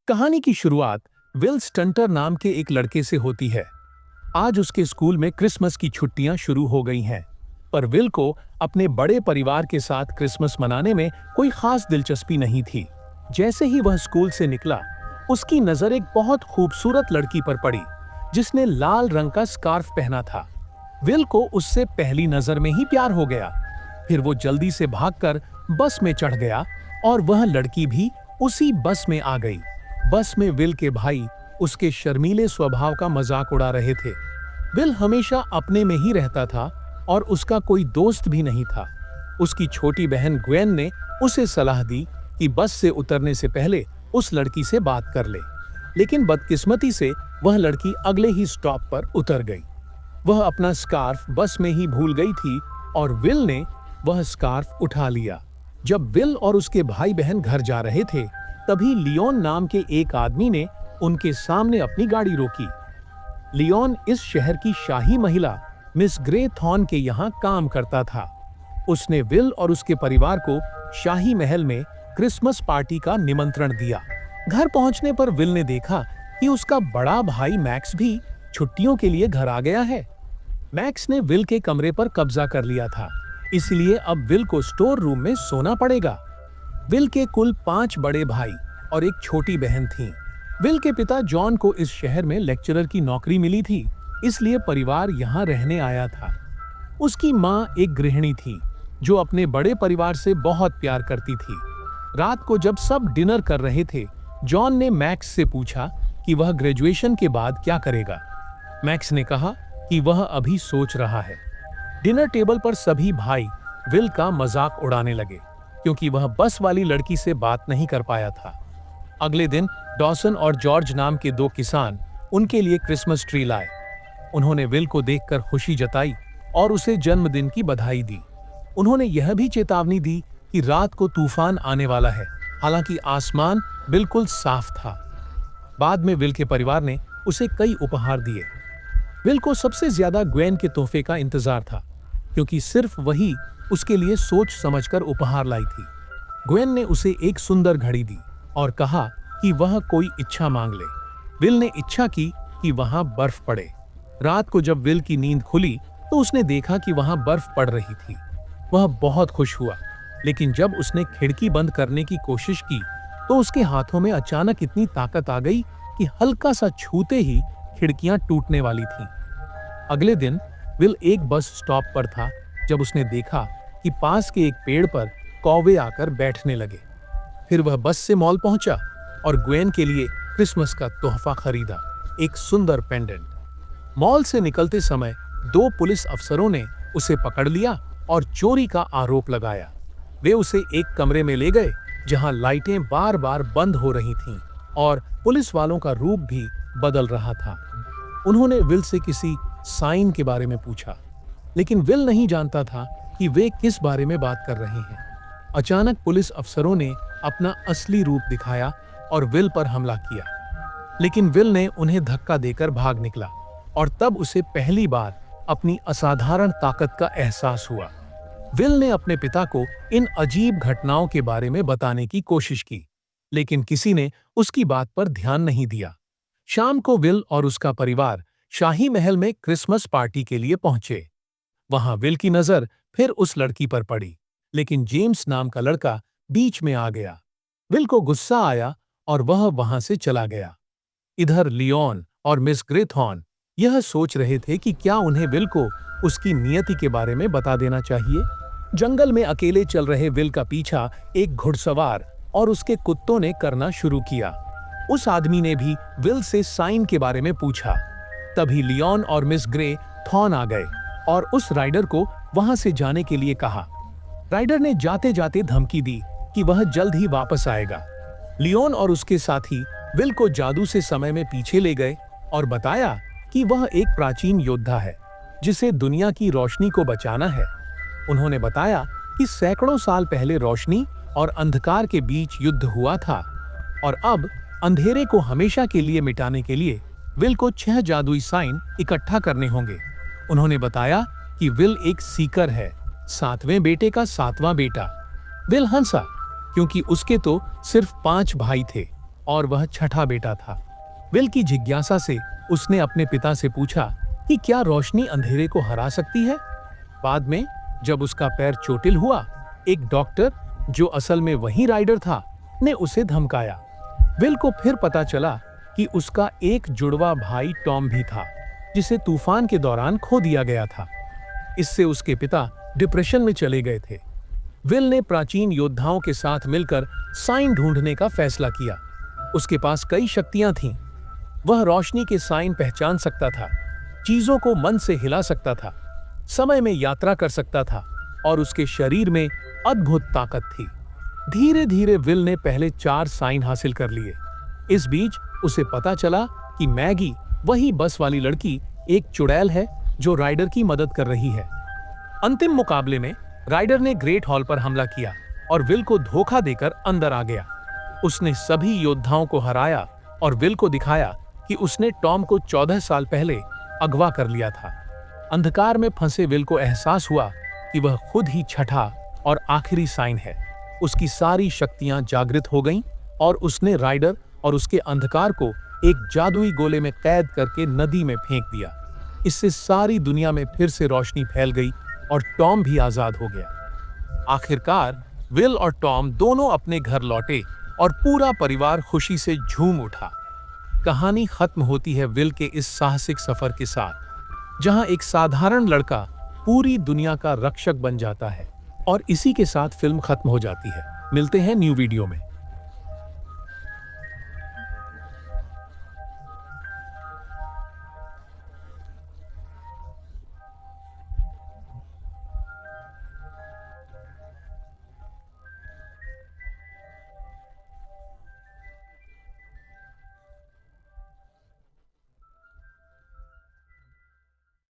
कहानी की शुरुआत विल स्टंटर नाम के एक लड़के से होती है। आज उसके स्कूल में क्रिसमस की छुट्टियां शुरू हो गई हैं, पर विल को अपने बड़े परिवार के साथ क्रिसमस मनाने में कोई खास दिलचस्पी नहीं थी। जैसे ही वह स्कूल से निकला, उसकी नजर एक बहुत खूबसूरत लड़की पर पड़ी, जिसने लाल रंग का स्कार्फ पहना था। विल को उससे पहली नजर में ही प्यार हो गया। फिर वो जल्दी से भागकर बस में चढ़ गया और वह लड़की भी उसी बस में आ गई। बस में विल के भाई उसके शर्मीले स्वभाव का मजाक उड़ा रहे थे। विल हमेशा अपने में ही रहता था और उसका कोई दोस्त भी नहीं था। उसकी छोटी बहन ग्वेन ने उसे सलाह दी कि बस से उतरने से पहले उस लड़की से बात कर ले, लेकिन बदकिस्मती से वह लड़की अगले ही स्टॉप पर उतर गई। वह अपना स्कार्फ बस में ही भूल गई थी और विल ने वह स्कार्फ उठा लिया। जब विल और उसके भाई बहन घर जा रहे थे, तभी लियोन नाम के एक आदमी ने उनके सामने अपनी गाड़ी रोकी। लियोन इस शहर की शाही महिला मिस ग्रे थॉर्न के यहाँ काम करता था। उसने विल और उसके परिवार को शाही महल में क्रिसमस पार्टी का निमंत्रण दिया। घर पहुंचने पर विल ने देखा कि उसका बड़ा भाई मैक्स भी छुट्टियों के लिए घर आ गया है। मैक्स ने विल के कमरे पर कब्जा कर लिया था, इसलिए अब विल को स्टोर रूम में सोना पड़ेगा। विल के कुल 5 बड़े भाई और एक छोटी बहन थी। विल के पिता जॉन को इस शहर में लेक्चरर की नौकरी मिली थी, इसलिए परिवार यहाँ रहने आया था। उसकी माँ एक गृहिणी थी जो अपने बड़े परिवार से बहुत प्यार करती थी। रात को जब सब डिनर कर रहे थे, जॉन ने मैक्स से पूछा कि वह ग्रेजुएशन के बाद क्या करेगा। मैक्स ने कहा कि वह अभी सोच रहा है। डिनर टेबल पर सभी भाई विल का मजाक उड़ाने लगे, क्योंकि वह बस वाली लड़की से बात नहीं कर पाया था। अगले दिन डॉसन और जॉर्ज नाम के 2 किसान उनके लिए क्रिसमस ट्री लाए। उन्होंने विल को देखकर खुशी जताई और उसे जन्मदिन की बधाई दी। उन्होंने यह भी चेतावनी दी कि रात को तूफान आने वाला है, हालांकि आसमान बिल्कुल साफ था। बाद में विल के परिवार ने उसे कई उपहार दिए। विल को सबसे ज्यादा ग्वेन के तोहफे का इंतजार था, क्योंकि सिर्फ वही उसके लिए सोच समझकर उपहार लाई थी। ग्वेन ने उसे एक सुंदर घड़ी दी और कहा कि वह कोई इच्छा मांग ले। विल ने इच्छा की कि वहां बर्फ पड़े। रात को जब विल की नींद खुली तो उसने देखा कि वहां बर्फ पड़ रही थी। वह बहुत खुश हुआ, लेकिन जब उसने खिड़की बंद करने की कोशिश की तो उसके हाथों में अचानक इतनी ताकत आ गई कि हल्का सा छूते ही खिड़कियां टूटने वाली थीं। अगले दिन विल एक बस स्टॉप पर था जब उसने देखा कि पास के एक पेड़ पर कौवे आकर बैठने लगे। फिर वह बस से मॉल पहुंचा और ग्वेन के लिए क्रिसमस का तोहफा खरीदा, एक सुंदर पेंडेंट। मॉल से निकलते समय 2 पुलिस अफसरों ने उसे पकड़ लिया और चोरी का आरोप लगाया। वे उसे एक कमरे में ले गए जहां लाइटें बार बार बंद हो रही थीं और पुलिस वालों का रूप भी बदल रहा था। उन्होंने विल से किसी साइन के बारे में पूछा, लेकिन विल नहीं जानता था कि वे किस बारे में बात कर रहे हैं। अचानक पुलिस अफसरों ने अपना असली रूप दिखाया और विल पर हमला किया, लेकिन विल ने उन्हें धक्का देकर भाग निकला और तब उसे पहली बार अपनी असाधारण ताकत का एहसास हुआ। विल ने अपने पिता को इन अजीब घटनाओं के बारे में बताने की कोशिश की, लेकिन किसी ने उसकी बात पर ध्यान नहीं दिया। शाम को विल और उसका परिवार शाही महल में क्रिसमस पार्टी के लिए पहुंचे। वहां विल की नजर फिर उस लड़की पर पड़ी, लेकिन जेम्स नाम का लड़का बीच में आ गया। विल को गुस्सा आया और वह वहां से चला गया। इधर लियोन और मिस ग्रे थॉर्न यह सोच रहे थे कि क्या उन्हें विल को उसकी नियति के बारे में बता देना चाहिए। जंगल में अकेले चल रहे विल का पीछा एक घुड़सवार और उसके कुत्तों ने करना शुरू किया। उस आदमी ने भी विल से साइन के बारे में पूछा। तभी लियोन और मिस ग्रे थॉर्न आ गए और उस राइडर को वहां से जाने के लिए कहा। राइडर ने जाते जाते धमकी दी कि वह जल्द ही वापस आएगा। लियोन और उसके साथी विल को जादू से समय में पीछे ले गए और बताया कि वह एक प्राचीन योद्धा है जिसे दुनिया की रोशनी को बचाना है। उन्होंने बताया कि सैकड़ों साल पहले रोशनी और अंधकार के बीच युद्ध हुआ था और अब अंधेरे को हमेशा के लिए मिटाने के लिए विल को 6 जादुई साइन इकट्ठा करने होंगे। उन्होंने बताया कि विल एक सीकर है, 7वें बेटे का 7वां बेटा। विल हंसा, क्योंकि उसके तो सिर्फ 5 भाई थे। और वह छठा बेटा था। विल की जिज्ञासा से उसने अपने पिता से पूछा कि क्या रोशनी अंधेरे को हरा सकती है। बाद में जब उसका पैर चोटिल हुआ, एक डॉक्टर, जो असल में वही राइडर था, ने उसे धमकाया। विल को फिर पता चला कि उसका एक जुड़वा भाई टॉम भी था, जिसे तूफान के दौरान खो दिया गया था। इससे उसके पिता डिप्रेशन में चले गए थे। विल ने प्राचीन योद्धाओं के साथ मिलकर साइन ढूंढने का फैसला किया। उसके पास कई शक्तियां थीं। वह रोशनी के साइन पहचान सकता था, चीजों को मन से हिला सकता था, समय में यात्रा कर सकता था और उसके शरीर में अद्भुत ताकत थी। धीरे धीरे विल ने पहले 4 साइन हासिल कर लिए। इस बीच उसे पता चला कि मैगी, वही बस वाली लड़की, एक चुड़ैल है जो राइडर की मदद कर रही है। अंतिम मुकाबले में राइडर ने ग्रेट हॉल पर हमला किया और विल को धोखा देकर अंदर आ गया। उसने सभी योद्धाओं को हराया और विल को दिखाया कि उसने टॉम को 14 साल पहले अगवा कर लिया था। अंधकार में फंसे विल को एहसास हुआ कि वह खुद ही छठा और आखिरी साइन है। उसकी सारी शक्तियां जागृत हो गईं और उसने राइडर और उसके अंधकार को एक जादुई गोले में कैद करके नदी में फेंक दिया। इससे सारी दुनिया में फिर से रोशनी फैल गई और टॉम भी आजाद हो गया। आखिरकार विल और टॉम दोनों अपने घर लौटे और पूरा परिवार खुशी से झूम उठा। कहानी खत्म होती है विल के इस साहसिक सफर के साथ, जहां एक साधारण लड़का पूरी दुनिया का रक्षक बन जाता है। और इसी के साथ फिल्म खत्म हो जाती है। मिलते हैं न्यू वीडियो में।